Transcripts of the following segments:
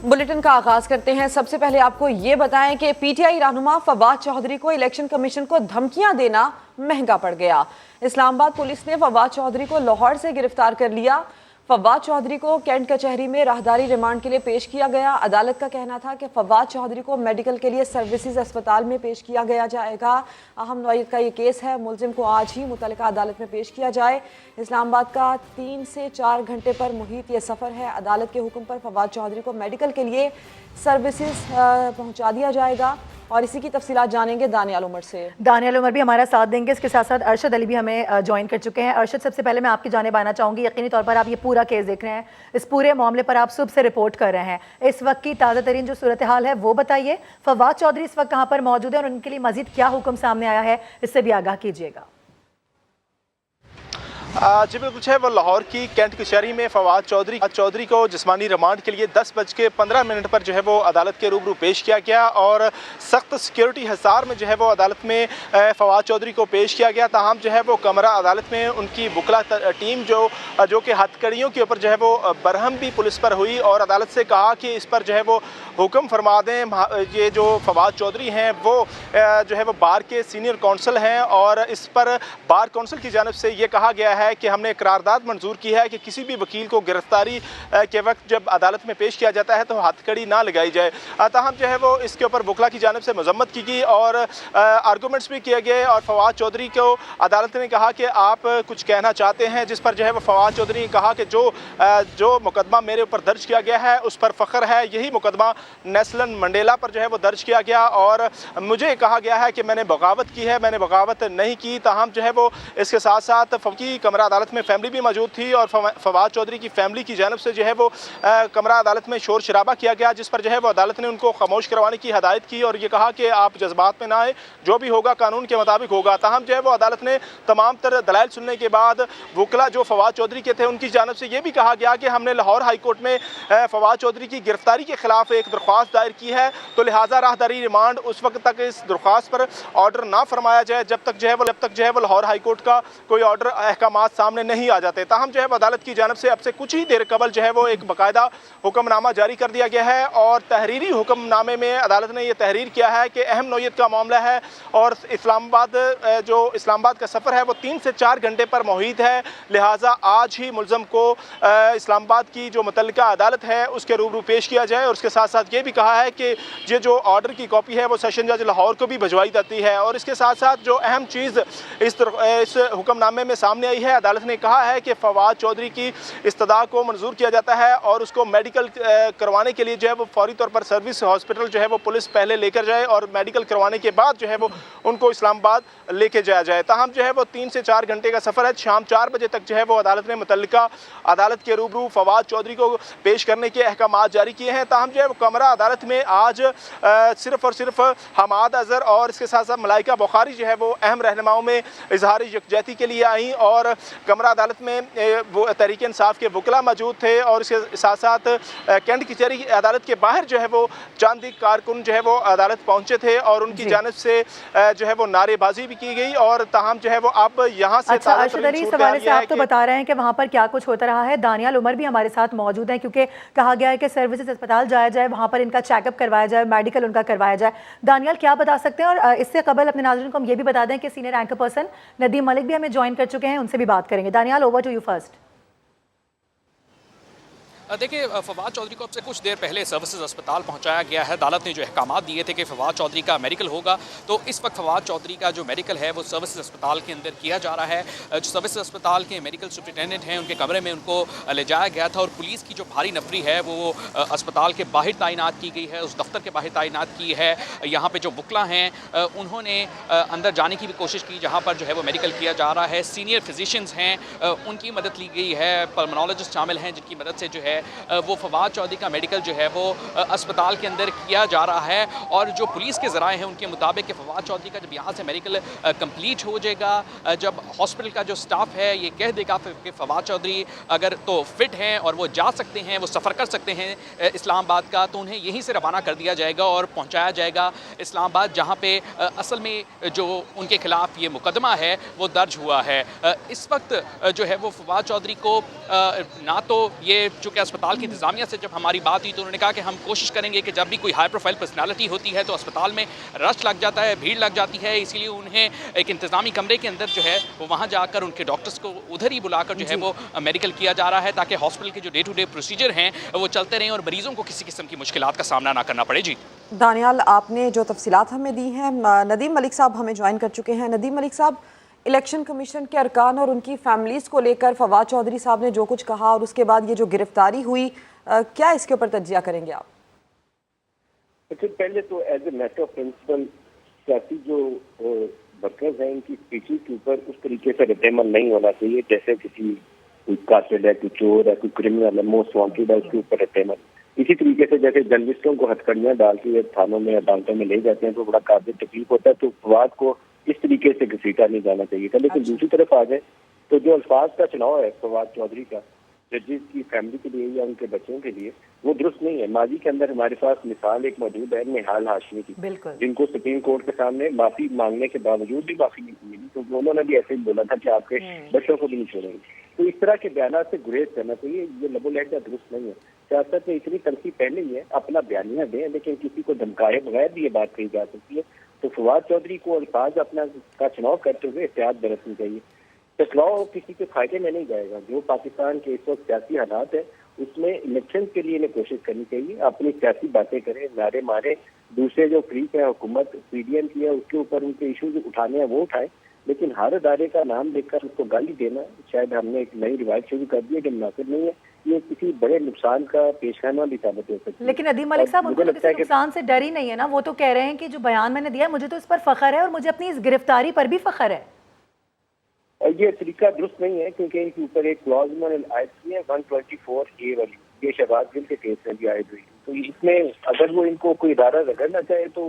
Bulletin का आगाज करते हैं। सबसे पहले आपको ये बताएं कि पीटीआई रहनुमा फवाद चौधरी को इलेक्शन कमीशन को धमकियां देना महंगा पड़ गया। इस्लामाबाद पुलिस ने फवाद चौधरी को लाहौर से गिरफ्तार कर लिया। फवाद चौधरी को कैंट कचहरी में राहदारी रिमांड के लिए पेश किया गया। अदालत का कहना था कि फवाद चौधरी को मेडिकल के लिए सर्विसेज अस्पताल में पेश किया गया जाएगा। अहम नौयत का ये केस है। मुलजिम को आज ही मुतल्लिका अदालत में पेश किया जाए। इस्लामाबाद का 3 से 4 घंटे पर मुहित ये सफ़र है। अदालत के हुक्म पर फवाद चौधरी को मेडिकल के लिए सर्विसेज पहुंचा दिया जाएगा। और इसी की तफसीलात जानेंगे दानियाल उमर से। दानियाल उमर भी हमारा साथ देंगे। इसके साथ साथ अरशद अली भी हमें ज्वाइन कर चुके हैं। अरशद, सबसे पहले मैं आपकी जानिब आना चाहूँगी। यकीनी तौर पर आप ये पूरा केस देख रहे हैं, इस पूरे मामले पर आप सुबह से रिपोर्ट कर रहे हैं। इस वक्त की ताज़ा तरीन जो सूरत हाल है वो बताइए। फवाद चौधरी इस वक्त कहाँ पर मौजूद है और उनके लिए मजीद क्या हुक्म सामने आया है, इससे भी आगाह कीजिएगा। जी बिल्कुल है। वो लाहौर की कैंट कचहरी में फवाद चौधरी को जिस्मानी रिमांड के लिए 10:15 पर जो है वो अदालत के रूबरू पेश किया गया और सख्त सिक्योरिटी हिसार में जो है वो अदालत में फवाद चौधरी को पेश किया गया। ताहम जो है वो कमरा अदालत में उनकी वकला टीम जो कि हथकड़ियों के ऊपर जो है वो बरहम भी पुलिस पर हुई और अदालत से कहा कि इस पर जो है वो हुक्म फरमा दें। ये जो फवाद चौधरी हैं वो जो है वो बार के सीनियर काउंसिल हैं और इस पर बार काउंसिल की जानिब से ये कहा गया है कि हमने करारदाद मंजूर की है कि किसी भी वकील को गिरफ्तारी के वक्त जब अदालत में पेश किया जाता है तो हथकड़ी ना लगाई जाए। ताहम जो है वो इसके ऊपर वकला की जानिब से मजम्मत की गई और आर्गूमेंट्स भी किए गए और फवाद चौधरी को अदालत ने कहा कि आप कुछ कहना चाहते हैं, जिस पर जो है वो फवाद चौधरी ने कहा कि जो मुकदमा मेरे ऊपर दर्ज किया गया है उस पर फ़ख्र है। यही मुकदमा नेल्सन मंडेला पर जो है वो दर्ज किया गया और मुझे कहा गया है कि मैंने बगावत की है, मैंने बगावत नहीं की। ताहम जो है वो इसके साथ साथ फकी कमरा अदालत में फैमिली भी मौजूद थी और फवाद चौधरी की फैमिली की जानिब से जो है वो कमरा अदालत में शोर शराबा किया गया, जिस पर जो है वो अदालत ने उनको खामोश करवाने की हदायत की और ये कहा कि आप जज्बात में ना आए, जो भी होगा कानून के मुताबिक होगा। ताहम जो है वो अदालत ने तमाम तर दलाइल सुनने के बाद वकला जो फवाद चौधरी के थे उनकी जानिब से ये भी कहा गया कि हमने लाहौर हाई कोर्ट में फवाद चौधरी की गिरफ्तारी के खिलाफ एक दरख्वास्त दायर की है, तो लिहाजा राहदारी रिमांड उस वक्त तक इस दरख्वास्त पर ऑर्डर ना फरमाया जाए जब तक जो है वो लाहौर हाई कोर्ट का कोई ऑर्डर अहकामात सामने नहीं आ जाते। ताहम जो है अदालत की जानिब से अब से कुछ ही देर कबल जो है वो एक बाकायदा हुक्मनामा जारी कर दिया गया है और तहरीरी हुक्मनामे में अदालत ने यह तहरीर किया है कि अहम नौयत का मामला है और इस्लामाबाद का सफ़र है वो 3 से 4 घंटे पर मुहित है। लिहाजा आज ही मुलज़म को इस्लामाबाद की जो मुतल्लिका अदालत है उसके रूबरू पेश किया जाए और उसके साथ साथ ये भी कहा है कि ये जो ऑर्डर की कॉपी है वो सेशन जज लाहौर को भी भिजवाई जाती है। और इसके साथ साथ जो अहम चीज़ इस हुक्मनामे में सामने आई है, अदालत ने कहा है कि फवाद चौधरी की इस्तदा को मंजूर किया जाता है और उसको मेडिकल करवाने के लिए जो है वो फौरी तौर पर सर्विस हॉस्पिटल जो है वो पुलिस पहले लेकर जाए और मेडिकल करवाने के बाद जो है वो उनको इस्लामाबाद लेके जाया जाए। ताहम जो है वो 3 से 4 घंटे का सफ़र है। शाम 4 बजे तक जो है वो अदालत ने मुतल्लिका अदालत के रूबरू फवाद चौधरी को पेश करने के अहकामात जारी किए हैं। ताहम जो है वो कमरा अदालत में आज सिर्फ और सिर्फ हमाद अजहर और इसके साथ साथ मलाइका बुखारी जो है वो अहम रहनुमाओं में इजहार यकजहती के लिए आई और कमरा अदालत में वो तहरीक इंसाफ के वकला मौजूद थे और इसके साथ साथ कैंट कचहरी अदालत के बाहर जो है वो चंद कारकुन जो है वो अदालत पहुंचे थे और उनकी जानिब से जो है वो नारेबाजी भी की गई और ताहम जो है वो अब यहाँ से अरशद अली, इस हवाले से आप तो बता रहे हैं कि वहाँ पर क्या कुछ होता रहा है। दानियाल उमर भी हमारे साथ मौजूद हैं क्योंकि कहा गया है कि सर्विसेज अस्पताल जाया जाए, वहाँ पर इनका चेकअप करवाया जाए, मेडिकल उनका करवाया जाए। दानियाल क्या बता सकते हैं? और इससे कबल अपने नाज़रीन को हम ये भी बता दें कि senior anchor person Nadeem Malik भी हमें ज्वाइन कर चुके हैं, उनसे भी बात करेंगे। Danial, over to you first. देखिए, फवाद चौधरी को अब से कुछ देर पहले सर्विसेज अस्पताल पहुंचाया गया है। अदालत ने जो अहकामात दिए थे कि फवाद चौधरी का मेडिकल होगा, तो इस वक्त फवाद चौधरी का जो मेडिकल है वो सर्विसेज अस्पताल के अंदर किया जा रहा है। जो सर्विसेज अस्पताल के मेडिकल सुपरिटेंडेंट हैं उनके कमरे में उनको ले जाया गया था और पुलिस की जो भारी नफरी है वो अस्पताल के बाहर तैनात की गई है, उस दफ्तर के बाहर तैनात की है। यहाँ पर जो वकला हैं उन्होंने अंदर जाने की भी कोशिश की जहाँ पर जो है वो मेडिकल किया जा रहा है। सीनियर फिजिशियंस हैं उनकी मदद ली गई है, पल्मोनोलॉजिस्ट शामिल हैं जिनकी मदद से जो है वो फवाद चौधरी का मेडिकल जो है वो अस्पताल के अंदर किया जा रहा है। और जो पुलिस के ज़राए हैं उनके मुताबिक कि फवाद चौधरी का जब यहाँ से मेडिकल कंप्लीट हो जाएगा, जब हॉस्पिटल का जो स्टाफ है ये कह देगा कि फवाद चौधरी अगर तो फिट हैं और वो जा सकते हैं, वो सफ़र कर सकते हैं इस्लामाबाद का, तो उन्हें यहीं से रवाना कर दिया जाएगा और पहुँचाया जाएगा इस्लामाबाद, जहाँ पे असल में जो उनके खिलाफ ये मुकदमा है वो दर्ज हुआ है। इस वक्त जो है वो फवाद चौधरी को ना तो ये चूँकि अस्पताल की इंतजामिया से जब हमारी बात हुई तो उन्होंने कहा कि हम कोशिश करेंगे कि जब भी कोई हाई प्रोफाइल पर्सनालिटी होती है तो अस्पताल में रश लग जाता है, भीड़ लग जाती है, इसीलिए उन्हें एक इंतजामी कमरे के अंदर जो है वो वहाँ जाकर उनके डॉक्टर्स को उधर ही बुलाकर जो है वो मेडिकल किया जा रहा है, ताकि हॉस्पिटल के जो डे टू डे प्रोसीजर हैं वो चलते रहें और मरीजों को किसी किस्म की मुश्किलात का सामना ना करना पड़े। जी दानियाल, आपने जो तफसीलात हमें दी हैं, नदीम मलिक साहब हमें ज्वाइन कर चुके हैं। नदीम मलिक साहब, इलेक्शन कमीशन के अरकान और उनकी फैमिलीज़ को लेकर फवाद चौधरी साहब ने जो कुछ कहा और उसके बाद ये जो गिरफ्तारी हुई, क्या इसके ऊपर तज्जिया करेंगे आप? सबसे पहले तो as a matter of principle सियासी जो वर्कर्स हैं इनकी स्पीचेस के ऊपर उस तरीके से रद्द-ए-अमल नहीं होना चाहिए जैसे किसी कोई कातिल है, कोई चोर है, कोई क्रिमिनल है, मोस्ट वांटेड है, उसके ऊपर रद्द-ए-अमल। इसी तरीके से जैसे जर्नलिस्टों को हथकड़ियां डाल के थानों में अदालतों में ले जाते हैं तो बड़ा काबिल तकलीफ होता है, तो फवाद को इस तरीके से घसीटा नहीं जाना चाहिए था। लेकिन दूसरी तरफ आ जाए तो जो अल्फाज का चुनाव है फवाद चौधरी का जजेस की फैमिली के लिए या उनके बच्चों के लिए, वो दुरुस्त नहीं है। माजी के अंदर हमारे पास मिसाल एक मौजूद है निहाल हाशमी की, जिनको सुप्रीम कोर्ट के सामने माफी मांगने के बावजूद भी माफी नहीं मिली, क्योंकि उन्होंने भी ऐसे ही बोला था कि आपके बच्चों को भी नहीं छोड़ेंगे। तो इस तरह के बयान से गुरेज करना चाहिए, ये लबो लहजा दुरुस्त नहीं है। सियासत में इतनी तलखी पहले ही है, अपना बयानिया दें, लेकिन किसी को धमकाए बगैर भी ये बात कही जा सकती है। तो फवाद चौधरी को अल्फाज अपना का चुनाव करते हुए एहतियात बरतनी चाहिए। टकराव किसी के फायदे में नहीं जाएगा। जो पाकिस्तान के इस वक्त सियासी हालात है उसमें इलेक्शन के लिए इन्हें कोशिश करनी चाहिए, अपनी सियासी बातें करें, नारे मारे, दूसरे जो फ्रीक है हुकूमत पीडीएम की है उसके ऊपर उनके इशूज उठाने हैं वो उठाएं, लेकिन हर अदारे का नाम लेकर उसको गाली देना शायद हमने एक नई रिवायत शुरू कर दी है जो मुनासिब नहीं है। ये किसी बड़े नुकसान का पेशखाना भी साबित हो सकती है। लेकिन नदीम मलिक साहब, उनको किसी नुकसान से डर ही नहीं है ना, वो तो कह रहे हैं कि जो बयान मैंने दिया मुझे तो इस पर फख्र है और मुझे अपनी इस गिरफ्तारी पर भी फख्र है। ये तरीका दुरुस्त नहीं है क्योंकि इनके ऊपर एक क्लॉज उन्होंने आयद की है 124A वाली, ये शहबाज गिल के केस में भी आयद हुई। तो इसमें अगर वो इनको कोई इदारा रगड़ना चाहे तो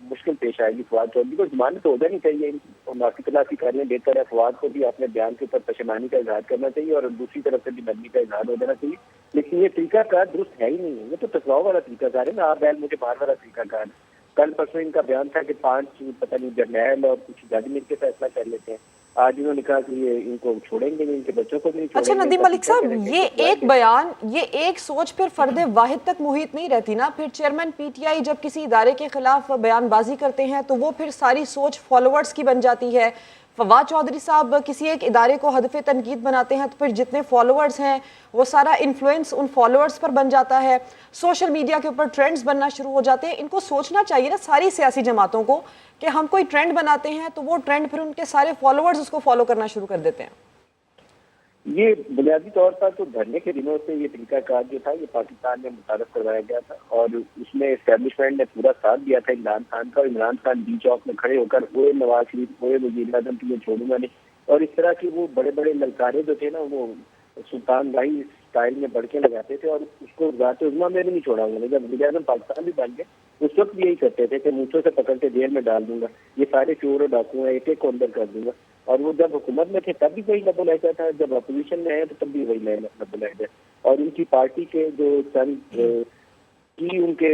मुश्किल पेश आएगी फवाद चौधरी को। जमानत हो जानी चाहिए, इनको माफी तलाफी करने बेहतर है। फवाद को भी अपने बयान के ऊपर पशेमानी का इजहार करना चाहिए और दूसरी तरफ से भी नरमी का इजहार हो जाना चाहिए। लेकिन ये तरीका कार दुरुस्त है ही नहीं है, ये तो टकराव वाला तरीका कार है ना, आप बैल मुझे मार वाला तरीका कार है। कल परसों इनका बयान था कि 5 पता नहीं जर्नैल और कुछ जज मिलकर फैसला कर लेते हैं, आज इन्होंने कहा कि ये इनको छोड़ेंगे नहीं, इनके बच्चों को नहीं छोड़ेंगे। अच्छा नदीम मलिक साहब, ये एक बयान, ये एक सोच फिर फर्दे वाहिद तक मुहित नहीं रहती ना। फिर चेयरमैन पीटीआई जब किसी इदारे के खिलाफ बयानबाजी करते हैं तो वो फिर सारी सोच फॉलोअर्स की बन जाती है। फवाद चौधरी साहब किसी एक इदारे को हदफ तनकीद बनाते हैं तो फिर जितने फॉलोअर्स हैं वो सारा इन्फ्लुएंस उन फॉलोअर्स पर बन जाता है, सोशल मीडिया के ऊपर ट्रेंड्स बनना शुरू हो जाते हैं। इनको सोचना चाहिए ना सारी सियासी जमातों को कि हम कोई ट्रेंड बनाते हैं तो वो ट्रेंड फिर उनके सारे फॉलोअर्स उसको फॉलो करना शुरू कर देते हैं। ये बुनियादी तौर पर तो धरने के दिनों से ये तरीकाकार जो था ये पाकिस्तान में मुतारफ करवाया गया था और उसमें एस्टेब्लिशमेंट ने पूरा साथ दिया था इमरान खान का। इमरान खान डी चौक में खड़े होकर ओए नवाज शरीफ, ओए वजीर आजम की छोड़ूंगा नहीं, और इस तरह की वो बड़े बड़े ललकारे जो थे ना वो सुल्तान भाई स्टाइल में बढ़ के लगाते थे और उसको जाते उजमा में भी नहीं छोड़ाऊंगा। जब वजीर आजम पाकिस्तान भी बन गए उस वक्त भी यही करते थे कि मूंछों से पकड़ के जेल में डाल दूंगा, ये सारे चोर और डाकू हैं, एक एक को अंदर कर दूंगा। और वो जब हुकूमत में थे तब भी वही लबो लहजा था, जब अपोजिशन में आए तो तब भी वही लबो लहजा। और उनकी पार्टी के जो चंद की उनके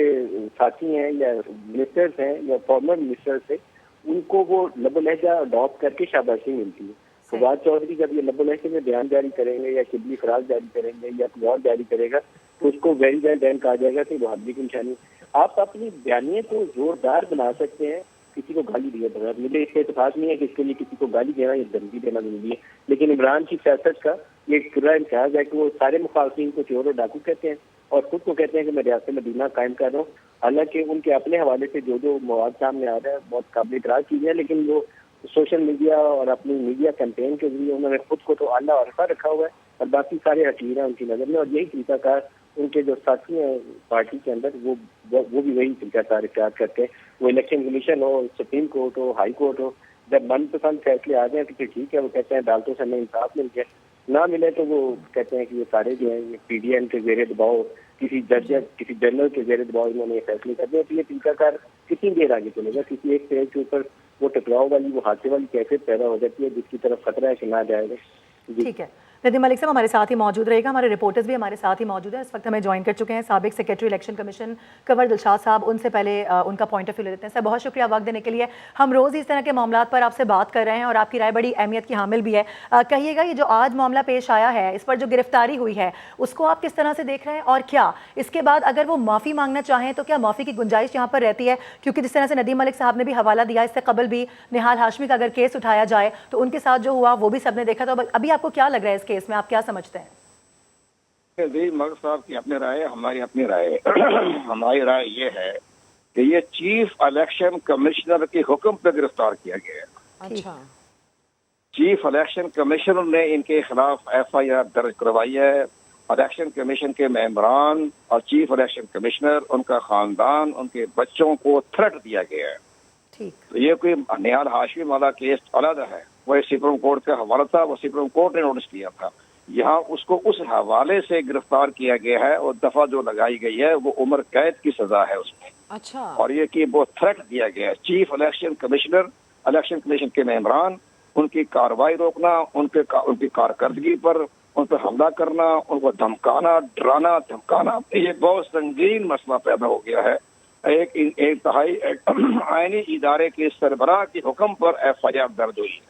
साथी हैं या मिनिस्टर्स हैं या फॉर्मर मिनिस्टर्स थे उनको वो लबो लहजा अडॉप्ट करके शाबाशी मिलती है। फवाद चौधरी जब ये लबो लहजे में बयान जारी करेंगे या शिबली फराज जारी करेंगे या कोई और जारी करेगा तो उसको वेरी वेल डन कहा जाएगा कि बहादुरी की निशानी। आप अपनी बयानिए को जोरदार बना सकते हैं किसी को गाली दिए बगैर। मुझे इससे इत्तेफाक नहीं है कि इसके लिए किसी को गाली देना या धमकी देना जरूरी है, लेकिन इमरान की सियासत का ये पूरा इम्तियाज है कि वो सारे मुखालफिन को चोर और डाकू कहते हैं और खुद को कहते हैं कि मैं रियासत मदीना कायम कर रहा हूँ। हालांकि उनके अपने हवाले से जो जो मवाद सामने आ रहा है बहुत काबिल इतराज चीज़ें हैं, लेकिन वो सोशल मीडिया और अपनी मीडिया कैंपेन के जरिए उन्होंने खुद को तो आला और रखा रखा हुआ है और बाकी सारे हकीर हैं उनकी नज़र में। और यही तरीकाकार उनके जो साथी हैं पार्टी के अंदर वो भी वही तरीकाकार इख्तियार करते हैं। वो इलेक्शन कमीशन हो, सुप्रीम कोर्ट हो, हाई कोर्ट हो, जब मनपसंद फैसले आ जाए तो फिर ठीक है, वो कहते हैं अदालतों से हमें इंसाफ मिल गया, ना मिले तो वो कहते हैं कि ये सारे जो हैं ये पीडीएम के जेर दबाव किसी जज किसी जनरल के जेर दबाव इन्होंने ये फैसले कर दिया। तो ये तरीकाकार कितनी देर आगे चलेगा, किसी एक स्टेज के ऊपर वो टकराव वाली वो हादसे वाली कैफियत पैदा हो जाती है जिसकी तरफ खतरा है कि ना जाएगा। ठीक है। ندیم ملک صاحب ہمارے ساتھ ہی موجود رہے گا، ہمارے رپورٹرز بھی ہمارے ساتھ ہی موجود ہیں، اس وقت ہمیں جوائن کر چکے ہیں سابق سیکریٹری الیکشن کمیشن کنور دلشاد صاحب. ان سے پہلے ان کا پوائنٹ آف ویو لے لیتے ہیں. سر بہت شکریہ وقت دینے کے لیے. ہم روز اس طرح کے معاملات پر آپ سے بات کر رہے ہیں اور آپ کی رائے بڑی اہمیت کی حامل بھی ہے. کہیے گا یہ جو آج معاملہ پیش آیا ہے، اس پر جو گرفتاری ہوئی ہے، اس کو آپ کس طرح سے دیکھ رہے ہیں، اور کیا اس کے بعد اگر وہ معافی مانگنا چاہیں تو کیا معافی کی گنجائش یہاں پر رہتی ہے؟ کیونکہ جس طرح سے ندیم ملک صاحب نے بھی حوالہ دیا، اس سے قبل بھی نہال ہاشمی کا اگر کیس اٹھایا جائے تو ان کے ساتھ جو ہوا وہ بھی سب نے دیکھا. تو ابھی آپ کو کیا لگ رہا ہے اس کیس میں، آپ کیا سمجھتے ہیں؟ ملک صاحب کی اپنی رائے، ہماری اپنی رائے. ہماری رائے یہ ہے کہ یہ چیف الیکشن کمشنر کے حکم پہ گرفتار کیا گیا ہے. اچھا. چیف الیکشن کمشنر نے ان کے خلاف ایف آئی آر درج کروائی ہے. الیکشن کمیشن کے ممبران اور چیف الیکشن کمشنر، ان کا خاندان، ان کے بچوں کو تھریٹ دیا گیا ہے. تو یہ کوئی نہال ہاشمی والا کیس علیحدہ ہے، وہ سپریم کورٹ کا حوالہ تھا، وہ سپریم کورٹ نے نوٹس کیا تھا. یہاں اس کو اس حوالے سے گرفتار کیا گیا ہے اور دفعہ جو لگائی گئی ہے وہ عمر قید کی سزا ہے اس میں. اچھا. اور یہ کہ وہ تھریٹ دیا گیا ہے. Chief election commissioner, election commission کے ممبران، ان کی کارروائی روکنا، ان کی کارکردگی پر ان پر حملہ کرنا، ان کو دھمکانا، ڈرانا دھمکانا، یہ بہت سنگین مسئلہ پیدا ہو گیا ہے. ایک انتہائی آئینی ادارے کے سربراہ کے حکم پر ایف آئی آر درج ہوئی ہے.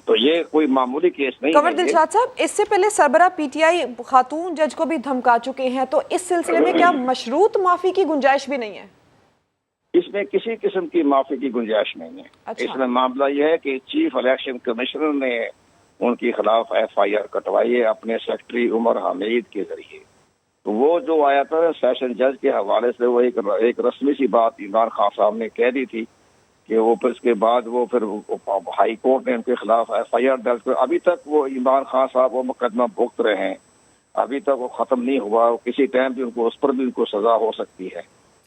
تو یہ کوئی معمولی کیس نہیں ہے. کنور دلشاد صاحب، اس سے پہلے سربراہ پی ٹی آئی خاتون جج کو بھی دھمکا چکے ہیں، تو اس سلسلے میں کیا مشروط معافی کی گنجائش بھی نہیں ہے؟ اس میں کسی قسم کی معافی کی گنجائش نہیں ہے. اس میں معاملہ یہ ہے کہ چیف الیکشن کمشنر نے ان کے خلاف ایف آئی آر کٹوائی ہے اپنے سیکرٹری عمر حمید کے ذریعے. تو وہ جو آیا تھا سیشن جج کے حوالے سے، وہ ایک رسمی سی بات عمران خان صاحب نے کہہ دی تھی کہ وہ پھر اس کے بعد وہ پھر ہائی کورٹ نے ان کے خلاف ایف آئی آر درج کر. ابھی تک وہ عمران خان صاحب وہ مقدمہ بھگت رہے ہیں، ابھی تک وہ ختم نہیں ہوا. کسی ٹائم بھی ان کو اس پر بھی ان کو سزا ہو سکتی ہے.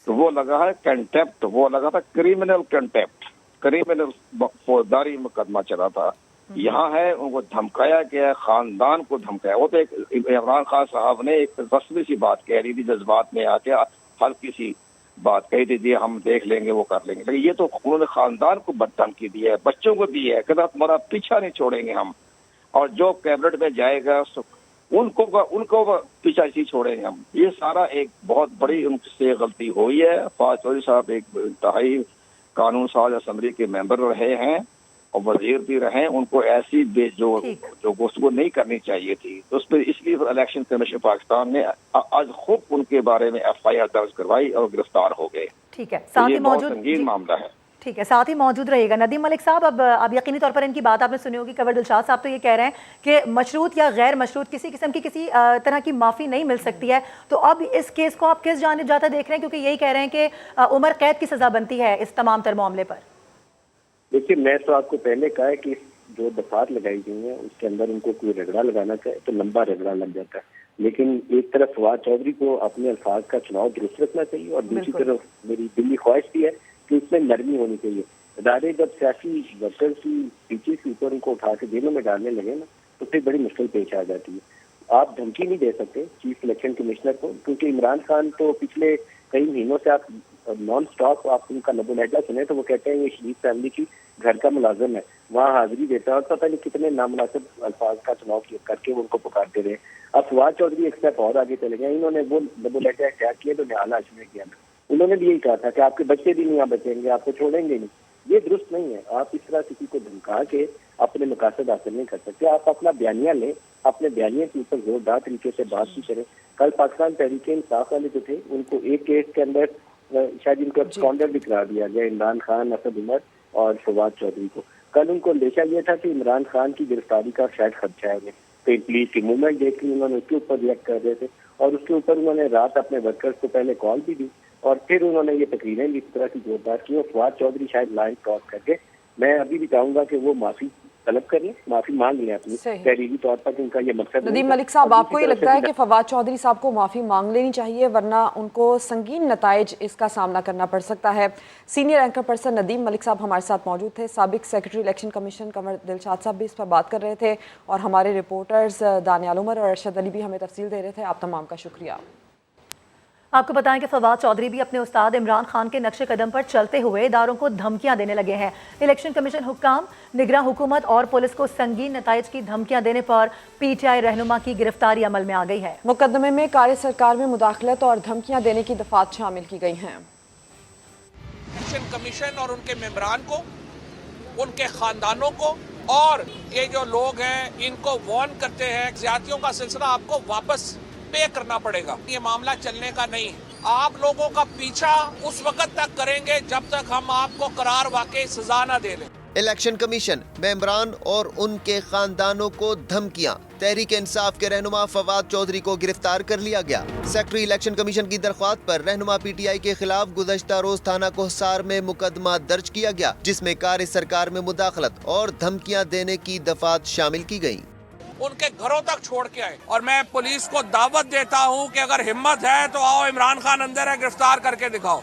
تو وہ لگا ہے کنٹیمپٹ، وہ لگا تھا کریمنل کنٹیمپٹ، کریمنل فوجداری مقدمہ چلا تھا. یہاں ہے ان کو دھمکایا گیا، خاندان کو دھمکایا. وہ تو ایک عمران خان صاحب نے ایک رسمی سی بات کہہ رہی تھی، جذبات میں آ کے ہلکی سی بات کہی تھی، جی ہم دیکھ لیں گے، وہ کر لیں گے. لیکن یہ تو انہوں نے خاندان کو دھمکی دی ہے، بچوں کو دی ہے کہ تمہارا پیچھا نہیں چھوڑیں گے ہم، اور جو کیبنٹ میں جائے گا ان کو پیچھا نہیں چھوڑیں گے ہم. یہ سارا ایک بہت بڑی ان سے غلطی ہوئی ہے. فواز چودھری صاحب ایک انتہائی قانون ساز اسمبلی کے ممبر رہے ہیں اور وزیر بھی رہے. ان کو ایسی جو گفتگو نہیں کرنی چاہیے تھی. تو اس پہ اس لیے الیکشن کمیشن پاکستان نے آج خود ان کے بارے میں ایف آئی آر درج کروائی اور گرفتار ہو گئے. ٹھیک ہے، ساتھ ہی موجود سنگین معاملہ ہے. ٹھیک ہے، ساتھ ہی موجود رہے گا ندیم ملک صاحب. اب یقینی طور پر ان کی بات آپ نے سنی ہوگی. کنور دلشاد صاحب تو یہ کہہ رہے ہیں کہ مشروط یا غیر مشروط کسی قسم کی کسی طرح کی معافی نہیں مل سکتی ہے. تو اب اس کیس کو آپ کس جانب جاتا دیکھ رہے ہیں، کیونکہ یہی کہہ رہے ہیں کہ عمر قید کی سزا بنتی ہے اس تمام تر معاملے پر؟ دیکھیے، میں تو آپ کو پہلے کہا ہے کہ جو دفعات لگائی گئی ہیں اس کے اندر ان کو کوئی رگڑا لگانا چاہے تو لمبا رگڑا لگ جاتا ہے. لیکن ایک طرف فواد چودھری کو اپنے الفاظ کا چناؤ درست رکھنا چاہیے، اور دوسری طرف میری دلی خواہش بھی ہے کہ اس میں نرمی ہونی چاہیے. ادارے جب سیاسی ورکر کی پیچھے کے اوپر ان کو اٹھا کے جیلوں میں ڈالنے لگے نا، تو پھر بڑی مشکل پیش آ جاتی ہے. آپ دھمکی نہیں دے سکتے چیف الیکشن کمشنر کو، کیونکہ عمران خان تو پچھلے کئی مہینوں سے آپ نان اسٹاپ آپ ان کا لب و لہجہ سنیں تو وہ کہتے ہیں یہ شریف فیملی کی گھر کا ملازم ہے، وہاں حاضری دیتا ہے، اور پتہ نہیں کتنے نامناسب الفاظ کا چناؤ کر کے وہ ان کو پکارتے رہے. اب فواد چودھری ایک اسٹیپ اور آگے چلے گئے. انہوں نے وہ لب و لہجہ اختیار کیا تو نہال ہاشمی نے کیا. انہوں نے بھی یہی کہا تھا کہ آپ کے بچے بھی نہیں بچیں گے، آپ کو چھوڑیں گے نہیں. یہ درست نہیں ہے. آپ اس طرح کسی کو دھمکا کے اپنے مقاصد حاصل نہیں کر سکتے. آپ اپنا بیانیہ لیں، اپنے بیانیے کے اوپر زوردار طریقے سے بات بھی کریں. کل پاکستان تحریک انصاف والے جو تھے ان کو ایک کیس کے اندر شاید ان کو اسکانڈر بھی قرار دیا گیا، عمران خان، اسد عمر اور فواد چودھری کو. کل ان کو اندیشہ یہ تھا کہ عمران خان کی گرفتاری کا شاید خدشہ ہے انہیں. کئی پولیس کی موومنٹ دیکھ لی انہوں نے، اس کے اوپر ریئیکٹ کر رہے تھے، اور اس کے اوپر انہوں نے رات اپنے ورکرز کو پہلے کال بھی دی اور پھر انہوں نے یہ تقریریں بھی اس طرح کی زوردار کی. اور فواد چودھری شاید لائن کراس کر کے، میں ابھی بھی چاہوں گا کہ وہ معافی طلب کریں، معافی مانگ لیں اپنی تحریری طور پر، کہ ان کا یہ مقصد. ندیم ملک صاحب، آپ کو یہ لگتا ہے کہ فواد چودھری صاحب کو معافی مانگ لینی چاہیے، ورنہ ان کو سنگین نتائج اس کا سامنا کرنا پڑ سکتا ہے؟ سینئر اینکر پرسن ندیم ملک صاحب ہمارے ساتھ موجود تھے. سابق سیکرٹری الیکشن کمیشن کنور دلشاد صاحب بھی اس پر بات کر رہے تھے، اور ہمارے رپورٹرز دانیال عمر اور ارشد علی بھی ہمیں تفصیل دے رہے تھے. آپ تمام کا شکریہ. आपको बताएं कि फवाद चौधरी भी अपने उस्ताद इमरान खान के नक्शे कदम पर चलते हुए इदारों को धमकियां देने लगे हैं। इलेक्शन कमीशन हुक्काम, निगरान हुकूमत और पुलिस को संगीन नताइज की धमकियां देने पर PTI रहनुमा की गिरफ्तारी अमल में आ गई है। मुकदमे में कार्य सरकार में मुदाखलत और धमकियां देने की दफात शामिल की गई हैं। इलेक्शन कमीशन और उनके मेंबरान को, उनके खानदानों को और ये जो लोग हैं इनको वार्न करते हैं, ज्यादतियों का सिलसिला आपको वापस पे करना पड़ेगा। ये मामला चलने का नहीं है। आप लोगों का पीछा उस वक्त तक करेंगे जब तक हम आपको करार वाकई सजा न दे लें। इलेक्शन कमीशन, मेंबरान और उनके खानदानों को धमकियां। तहरीक इंसाफ के रहनुमा फवाद चौधरी को गिरफ्तार कर लिया गया। सेक्रेटरी इलेक्शन कमीशन की दरख्वास्त पर रहनुमा PTI के खिलाफ गुज़श्ता रोज थाना कोहसार में मुकदमा दर्ज किया गया, जिसमें कार्य सरकार में मुदाखलत और धमकियां देने की दफात शामिल की गयी। उनके घरों तक छोड़ के आए और मैं पुलिस को दावत देता हूं कि अगर हिम्मत है तो आओ, इमरान खान अंदर है, गिरफ्तार करके दिखाओ।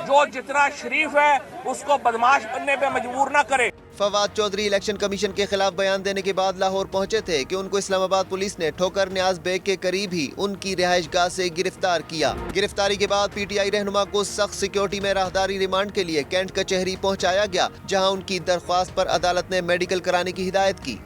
जो जितना शरीफ है उसको बदमाश बनने पे मजबूर ना करे। फवाद चौधरी इलेक्शन कमीशन के खिलाफ बयान देने के बाद लाहौर पहुंचे थे कि उनको इस्लामाबाद पुलिस ने ठोकर न्याज बेग के करीब ही उनकी रिहाइशगाह से गिरफ्तार किया। गिरफ्तारी के बाद PTI रहनुमा को सख्त सिक्योरिटी में राहदारी रिमांड के लिए कैंट कचहरी पहुंचाया गया, जहां उनकी दरख्वास्त पर अदालत ने मेडिकल कराने की हिदायत की।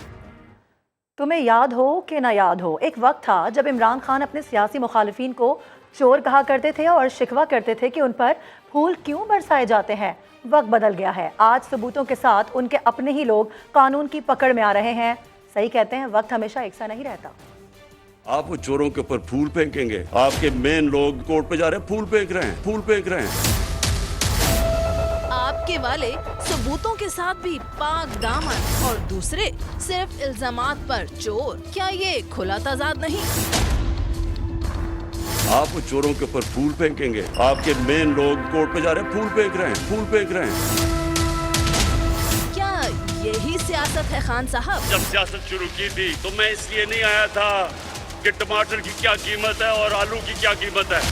तुम्हें याद हो कि ना याद हो, एक वक्त था जब इमरान खान अपने सियासी मुखालिफिन को चोर कहा करते थे और शिकवा करते थे कि उन पर फूल क्यों बरसाए जाते हैं। वक्त बदल गया है। आज सबूतों के साथ उनके अपने ही लोग कानून की पकड़ में आ रहे हैं। सही कहते हैं, वक्त हमेशा एक सा नहीं रहता। आप चोरों के ऊपर फूल फेंकेंगे, आपके मेन लोग कोर्ट पे जा रहे हैं, फूल फेंक रहे हैं, फूल फेंक रहे हैं। आपके वाले सबूतों के साथ भी पाक दामन और दूसरे सिर्फ इल्जामात पर चोर। क्या ये खुला तजाद नहीं? आप चोरों के ऊपर फूल फेंकेंगे, आपके मेन लोग कोर्ट पे जा रहे हैं, फूल फेंक रहे हैं, फूल फेंक रहे हैं। क्या यही सियासत है खान साहब? जब सियासत शुरू की थी तो मैं इसलिए नहीं आया था कि टमाटर की क्या कीमत है और आलू की क्या कीमत है।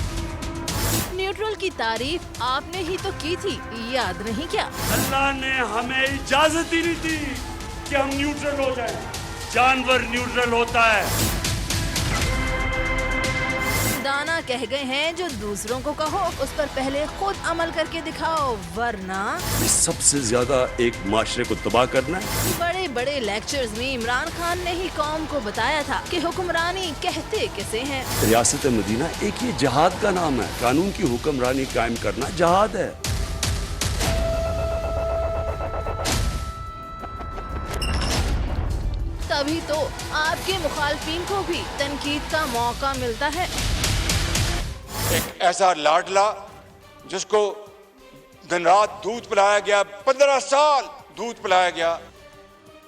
न्यूट्रल की तारीफ आपने ही तो की थी, याद नहीं क्या? अल्लाह ने हमें इजाजत ही नहीं दी कि हम न्यूट्रल हो जाएं। जानवर न्यूट्रल होता है। दाना कह गए हैं जो दूसरों को कहो उस पर पहले खुद अमल करके दिखाओ, वरना सबसे ज्यादा एक माशरे को तबाह करना है। बड़े बड़े लेक्चर्स में इमरान खान ने ही कौम को बताया था कि हुक्मरानी कहते किसे हैं। रियासत मदीना एक ये जहाद का नाम है। कानून की हुक्मरानी कायम करना जहाद है। तभी तो आपके मुखालफिन को भी तनकीद का मौका मिलता है। एक ऐसा लाडला जिसको दिन रात दूध पिलाया गया, 15 साल दूध पिलाया गया।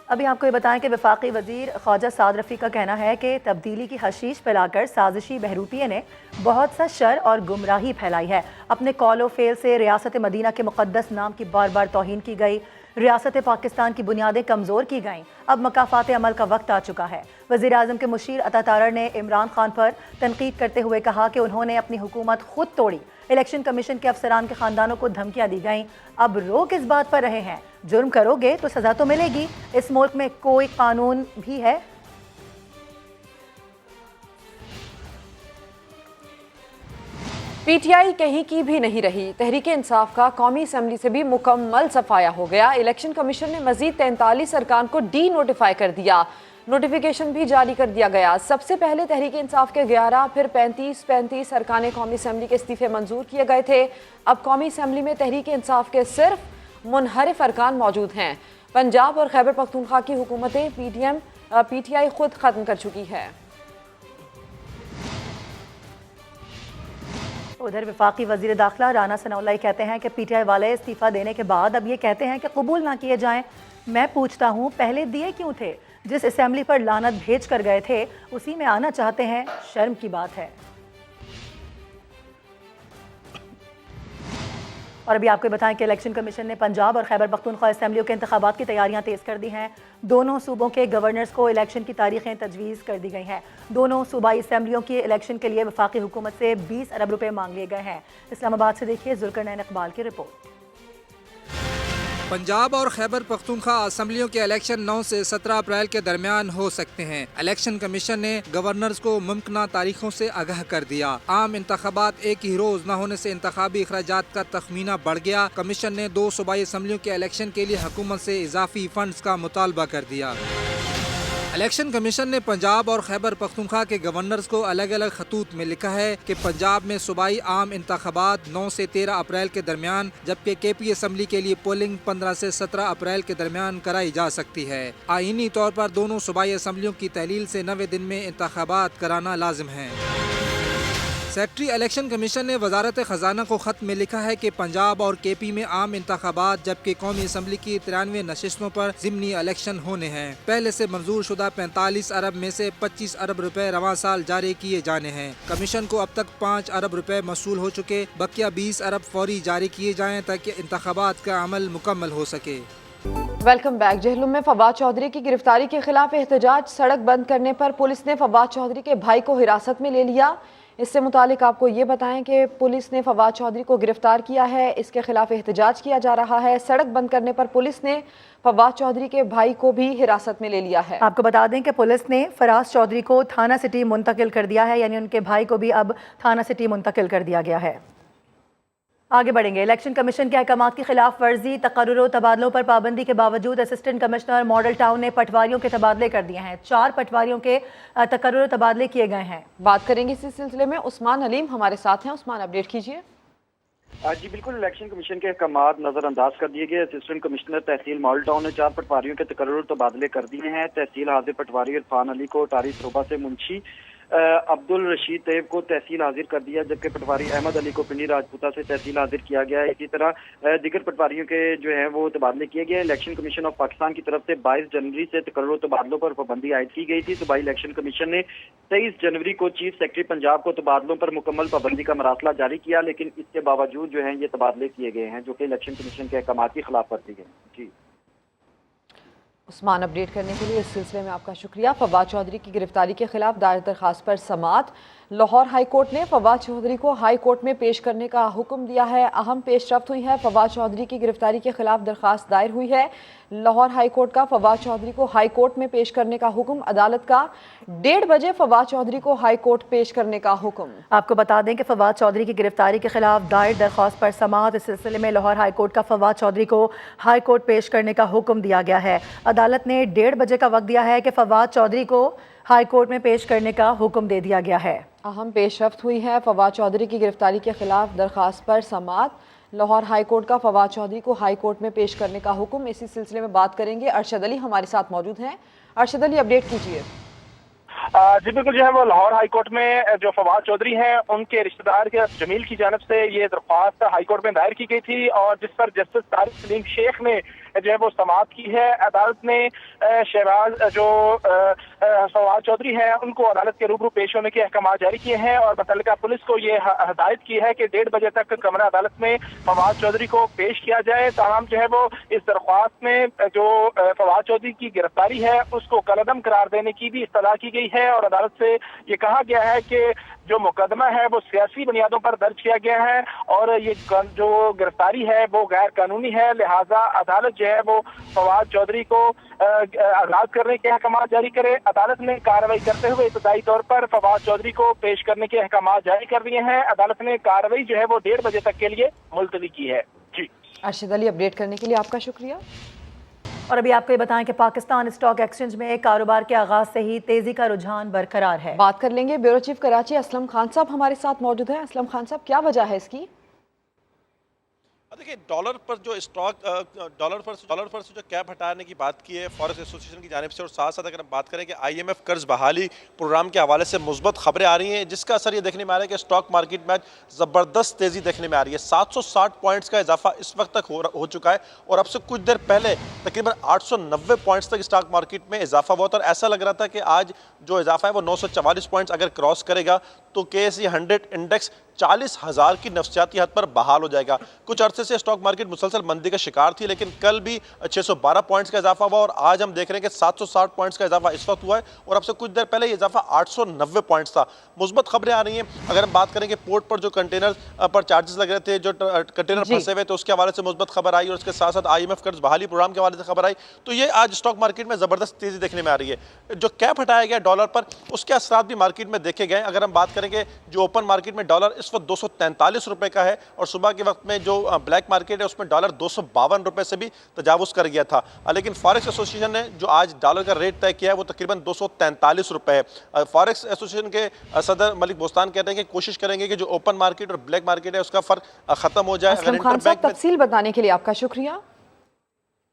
अभी आपको ये बताएं कि वफाकी वजीर ख्वाजा साद रफ़ी का कहना है कि तब्दीली की हशीश फैलाकर साजिशी बहरूपिये ने बहुत सा शर और गुमराही फैलाई है। अपने कॉलो फेल से रियासत मदीना के मुक़द्दस नाम की बार बार तौहीन की गई। रियासत पाकिस्तान की बुनियादें कमज़ोर की गईं। अब मकाफ़ात अमल का वक्त आ चुका है। वज़ीर आज़म के मुशीर अता तारड़ ने इमरान खान पर तनकीद करते हुए कहा कि उन्होंने अपनी हुकूमत खुद तोड़ी। इलेक्शन कमीशन के अफसरान के ख़ानदानों को धमकियां दी गईं। अब रोक इस बात पर रहे हैं, जुर्म करोगे तो सज़ा तो मिलेगी। इस मुल्क में कोई कानून भी है। PTI कहीं की भी नहीं रही। तहरीक इंसाफ का कौमी असम्बली से भी मुकम्मल सफाया हो गया। इलेक्शन कमीशन ने मजीद 43 अरकान को डी नोटिफाई कर दिया। नोटिफिकेशन भी जारी कर दिया गया। सबसे पहले तहरीक इंसाफ के 11, फिर 35 अरकान कौमी असम्बली के इस्तीफे मंजूर किए गए थे। अब कौमी असम्बली में तहरीक इंसाफ के सिर्फ मुनहरिफ अरकान मौजूद हैं। पंजाब और खैबर पख्तूनख्वा की हुकूमतें PTI खुद ख़त्म कर चुकी है। उधर वफाकी वजीर दाखिला राना सनाउल्लाह कहते हैं कि PTI वाले इस्तीफ़ा देने के बाद अब ये कहते हैं कि कबूल ना किए जाएं। मैं पूछता हूँ, पहले दिए क्यों थे? जिस असेंबली पर लानत भेज कर गए थे उसी में आना चाहते हैं, शर्म की बात है। और अभी आपको बताएं कि इलेक्शन कमीशन ने पंजाब और खैबर पख्तूनख्वा असेंबलियों के इंतखाबात की तैयारियां तेज़ कर दी हैं। दोनों सूबों के गवर्नर्स को इलेक्शन की तारीखें तजवीज़ कर दी गई हैं। दोनों सूबाई असेंबलियों की इलेक्शन के लिए वफाकी हुकूमत से 20 अरब रुपए मांग लिए गए हैं। इस्लामाबाद से देखिए जुल्करनैन इकबाल की रिपोर्ट। पंजाब और खैबर पख्तूनख्वा असम्बलियों के इलेक्शन 9 से 17 अप्रैल के दरमियान हो सकते हैं। इलेक्शन कमीशन ने गवर्नर्स को मुमकिन तारीखों से आगाह कर दिया। आम इंतखाबात एक ही रोज न होने से इंतखाबी अखराजात का तखमीना बढ़ गया। कमीशन ने 2 सूबाई असम्बलियों के इलेक्शन के लिए हुकूमत से इजाफी फंड्स का मुतालबा कर दिया। इलेक्शन कमीशन ने पंजाब और खैबर पख्तूनख्वा के गवर्नर्स को अलग अलग खतूत में लिखा है कि पंजाब में सूबाई आम इंतखाबात 9 से 13 अप्रैल के दरमियान, जबकि केपी असम्बली के लिए पोलिंग 15 से 17 अप्रैल के दरमियान कराई जा सकती है। आईनी तौर पर दोनों सूबाई असम्बलियों की तहलील से 90 दिन में इंतखाबात कराना लाजिम है। सेक्रेटरी इलेक्शन कमीशन ने वजारत खजाना को खत में लिखा है कि पंजाब और केपी में आम इंतखाबात, जबकि कौमी असम्बली की 93 नशिस्तों पर ज़िमनी इलेक्शन होने हैं। पहले से मंजूर शुदा 45 अरब में से 25 अरब रुपए रवां साल जारी किए जाने हैं। कमीशन को अब तक 5 अरब रुपए मसूल हो चुके, बकिया 20 अरब फौरी जारी किए जाएँ ताकि इंतखाबात का अमल मुकम्मल हो सके। Welcome back. जहलुम में फवाद चौधरी की गिरफ्तारी के खिलाफ एहतजाज, सड़क बंद करने पर पुलिस ने फवाद चौधरी के भाई को हिरासत में ले लिया। इससे मुतालिक आपको ये बताएं कि पुलिस ने फवाद चौधरी को गिरफ्तार किया है, इसके खिलाफ एहतजाज किया जा रहा है। सड़क बंद करने पर पुलिस ने फवाद चौधरी के भाई को भी हिरासत में ले लिया है। आपको बता दें कि पुलिस ने फराज चौधरी को थाना सिटी मुंतकिल कर दिया है, यानी उनके भाई को भी अब थाना सिटी मुंतकिल कर दिया गया है। आगे बढ़ेंगे। इलेक्शन कमीशन के अहकामात की खिलाफ वर्जी, तकर्रुर और तबादलों पर पाबंदी के बावजूद असिस्टेंट कमिश्नर मॉडल टाउन ने पटवारियों के तबादले कर दिए हैं। 4 पटवारियों के तकर्रुर तबादले किए गए हैं। बात करेंगे इसी सिलसिले में। उस्मान हलीम हमारे साथ हैं। उस्मान, अपडेट कीजिए। जी बिल्कुल, इलेक्शन कमीशन के अहकामात नजरअंदाज कर दिए गए। असिस्टेंट कमिश्नर तहसील मॉडल टाउन ने 4 पटवारियों के तकर्रुर तबादले कर दिए हैं। तहसील हाजिर पटवारी इरफान अली को टारी शोबा से मुंशी अब्दुल रशीद तैयब को तहसील हाजिर कर दिया, जबकि पटवारी अहमद अली को पिंडी राजपूता से तहसील हाजिर किया गया है। इसी तरह दीगर पटवारियों के जो है वो तबादले किए गए। इलेक्शन कमीशन ऑफ पाकिस्तान की तरफ से 22 जनवरी से तकर्रुर तबादलों पर पाबंदी आयद की गई थी। सूबाई इलेक्शन कमीशन ने 23 जनवरी को चीफ सेक्रेटरी पंजाब को तबादलों पर मुकम्मल पाबंदी का मरासला जारी किया, लेकिन इसके बावजूद जो है ये तबादले किए गए हैं, जो कि इलेक्शन कमीशन के अहकामात की खिलाफ वर्जी है। जी उस्मान, अपडेट करने के लिए इस सिलसिले में आपका शुक्रिया। फवाद चौधरी की गिरफ्तारी के खिलाफ दायर दरखास्त पर समाअत। लाहौर हाई कोर्ट ने फवाद चौधरी को हाई कोर्ट में पेश करने का हुक्म दिया है। अहम पेशरफ्त हुई है। फवाद चौधरी की गिरफ्तारी के खिलाफ दरखास्त दायर हुई है। लाहौर हाई कोर्ट का फवाद चौधरी को हाई कोर्ट में पेश करने का हुक्म। अदालत का 1:30 बजे फवाद चौधरी को हाई कोर्ट पेश करने का हुक्म। आपको बता दें कि फवाद चौधरी की गिरफ्तारी के खिलाफ दायर दरख्वास्त पर समाअत। इस सिलसिले में लाहौर हाई कोर्ट का फवाद चौधरी को हाई कोर्ट पेश करने का हुक्म दिया गया है। अदालत ने 1:30 बजे का वक्त दिया है कि फवाद चौधरी को हाई कोर्ट में पेश करने का हुक्म दे दिया गया है। अहम पेशरफ्त हुई है। फवाद चौधरी की गिरफ्तारी के खिलाफ दरखास्त पर समाअत। लाहौर हाई कोर्ट का फवाद चौधरी को हाई कोर्ट में पेश करने का हुक्म। इसी सिलसिले में बात करेंगे। अरशद अली हमारे साथ मौजूद हैं। अरशद अली, अपडेट कीजिए। जी बिल्कुल, जो है वो लाहौर हाई कोर्ट में जो फवाद चौधरी हैं उनके रिश्तेदार के जमील की जानब से ये दरख्वास्त हाई कोर्ट में दायर की गई थी, और जिस पर जस्टिस तारिक सलीम शेख ने जो है वो समाअत की है। अदालत ने शहबाज जो फवाद चौधरी हैं उनको अदालत के रूबरू पेश होने के अहकाम जारी किए हैं, और मुतल्लिका पुलिस को ये हदायत की है कि 1:30 बजे तक कमरा अदालत में फवाद चौधरी को पेश किया जाए। ताहम जो है वो इस दरख्वास्त में जो फवाद चौधरी की गिरफ्तारी है उसको कलअदम करार देने की भी इस्तलाह की गई है, और अदालत से ये कहा गया है कि जो मुकदमा है वो सियासी बुनियादों पर दर्ज किया गया है, और ये जो गिरफ्तारी है वो गैर कानूनी है। लिहाजा अदालत जो है वो फवाद चौधरी को आजाद करने के अहकाम जारी करे। अदालत ने कार्रवाई करते हुए इब्तदाई तौर पर फवाद चौधरी को पेश करने के अहकाम जारी कर दिए हैं। अदालत ने कार्रवाई जो है वो 1:30 बजे तक के लिए मुलतवी की है। जी अरशद अली, अपडेट करने के लिए आपका शुक्रिया। और अभी आपको ये बताएं कि पाकिस्तान स्टॉक एक्सचेंज में कारोबार के आगाज से ही तेजी का रुझान बरकरार है। बात कर लेंगे। ब्यूरो चीफ कराची असलम खान साहब हमारे साथ मौजूद हैं। असलम खान साहब, क्या वजह है इसकी? देखिए, डॉलर पर जो स्टॉक डॉलर पर जो कैप हटाने की बात की है फॉरेक्स एसोसिएशन की जानिब से, और साथ साथ अगर हम बात करें कि IMF कर्ज बहाली प्रोग्राम के हवाले से मुस्बत खबरें आ रही हैं, जिसका असर ये देखने में आ रहा है कि स्टॉक मार्केट में ज़बरदस्त तेज़ी देखने में आ रही है। 760 पॉइंट्स का इजाफा इस वक्त तक हो चुका है, और अब से कुछ देर पहले तकरीबन 890 पॉइंट्स तक स्टॉक मार्केट में इजाफा हुआ था, और ऐसा लग रहा था कि आज जो इजाफा है वो 944 पॉइंट्स अगर क्रॉस करेगा तो KSE 100 इंडेक्स 40,000 की नफसियाती हद पर बहाल हो जाएगा। कुछ अरसे से स्टॉक मार्केट मुसलसल मंदी का शिकार थी, लेकिन कल भी 612 पॉइंट्स का इजाफा हुआ और आज हम देख रहे हैं कि 760 पॉइंट्स का इजाफा इस वक्त हुआ है और अब से कुछ देर पहले ये इजाफा 890 पॉइंट्स था। मुस्बत खबरें आ रही हैं। अगर हम बात करें कि पोर्ट पर जो कंटेनर पर चार्जेस लग रहे थे, जो कंटेनर फंसे हुए थे, उसके हवाले से मुस्बत खबर आई और उसके साथ साथ IMF कर्ज बहाली प्रोग्राम के हवाले से खबर आई, तो ये आज स्टॉक मार्केट में जबरदस्त तेजी देखने में आ रही है। जो कैप हटाया गया डॉलर पर, उसके असरात भी मार्केट में देखे गए। अगर हम बात करें कि जो ओपन मार्केट में डॉलर इस वक्त 243 रुपए का है और सुबह के वक्त में जो ब्लैक मार्केट है उसमें डॉलर 252 रुपए से भी तजावुज कर गया था। लेकिन फॉरेक्स एसोसिएशन ने जो आज डॉलर का रेट तय किया है वो तकरीबन 243 रुपए है। फॉरेक्स एसोसिएशन के सदर मलिक बोस्तान कहते हैं कि कोशिश करेंगे कि जो ओपन मार्केट और ब्लैक मार्केट है उसका फर्क खत्म हो जाए। असलम खान साहब, तफसील बताने के लिए आपका शुक्रिया।